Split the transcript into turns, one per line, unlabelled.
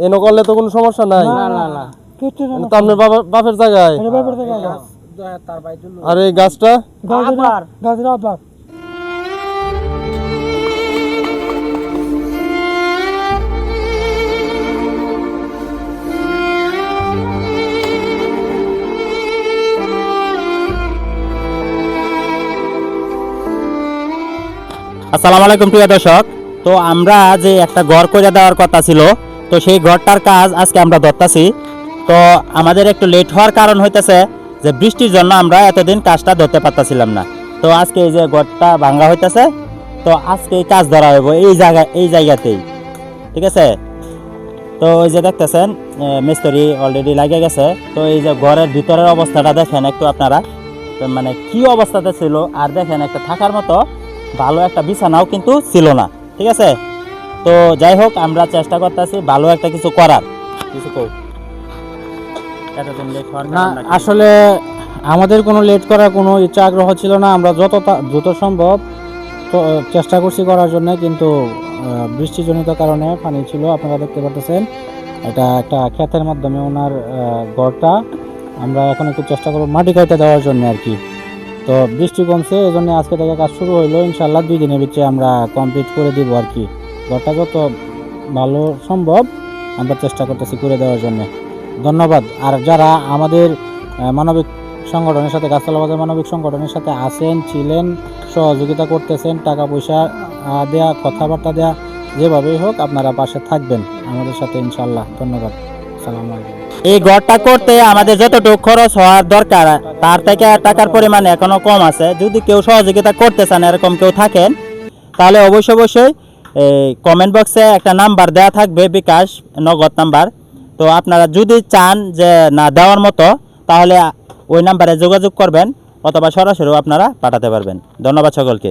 এনে করলে তো কোনো সমস্যা নাই।
না না না
তো আপনার বাপের জায়গায় আর এই গাছটা
গাছের আবার
আসসালামু আলাইকুম প্রিয় দর্শক। তো আমরা যে একটা ঘর করে দেওয়ার কথা ছিল, তো সেই ঘরটার কাজ আজকে আমরা ধরতেছি। তো আমাদের একটু লেট হওয়ার কারণ হইতেছে যে বৃষ্টির জন্য আমরা এতদিন কাজটা ধরতে পারতেছিলাম না। তো আজকে এই যে ঘরটা ভাঙা হইতেছে, তো আজকে এই কাজ ধরা হইব এই জায়গাতেই, ঠিক আছে। তো এই যে দেখতেছেন মিস্ত্রি অলরেডি লাগিয়ে গেছে। তো এই যে ঘরের ভিতরের অবস্থাটা দেখেন একটু আপনারা, তো মানে কি অবস্থাতে ছিল। আর দেখেন একটা থাকার মতো ভালো একটা বিছানাও কিন্তু ছিল না, ঠিক আছে। তো যাই হোক, আমরা চেষ্টা করতেছি ভালো একটা কিছু করার। কিছু
না, আসলে আমাদের কোনো লেট করার কোনো ইচ্ছা আগ্রহ ছিল না। আমরা দ্রুত সম্ভব তো চেষ্টা করছি করার জন্য, কিন্তু বৃষ্টিজনিত কারণে পানি ছিল। আপনারা দেখতে পাচ্ছেন এটা একটা ক্ষেতের মাধ্যমে ওনার ঘরটা। আমরা এখন একটু চেষ্টা করব মাটি কাটতে দেওয়ার জন্য আর কি। তো বৃষ্টি কমছে, এই জন্য আজকে থেকে কাজ শুরু হইলো। ইনশাল্লাহ 2 দিনের ভিতরে আমরা কমপ্লিট করে দিব আর কি। ঘরটা যত ভালো সম্ভব আমরা চেষ্টা করতেছি করে দেওয়ার জন্য। ধন্যবাদ। আর যারা আমাদের মানবিক সংগঠনের সাথে, গাছতলা বাজার মানবিক সংগঠনের সাথে আছেন, ছিলেন, সহযোগিতা করতেছেন, টাকা পয়সা দেয়া, কথাবার্তা দেয়া, যেভাবেই হোক আপনারা পাশে থাকবেন আমাদের সাথে ইনশাল্লাহ। ধন্যবাদ। আসসালামু আলাইকুম।
এই ঘরটা করতে আমাদের যতটুকু খরচ হওয়ার দরকার তার থেকে টাকার পরিমাণ এখনো কম আছে। যদি কেউ সহযোগিতা করতে চান, এরকম কেউ থাকেন, তাহলে অবশ্যই এই কমেন্ট বক্সে একটা নাম্বার দেওয়া থাকবে, বিকাশ নগদ নাম্বার। তো আপনারা যদি চান যে না দেওয়ার মতো, তাহলে ওই নাম্বারে যোগাযোগ করবেন, অথবা সরাসরিও আপনারা পাঠাতে পারবেন। ধন্যবাদ সকলকে।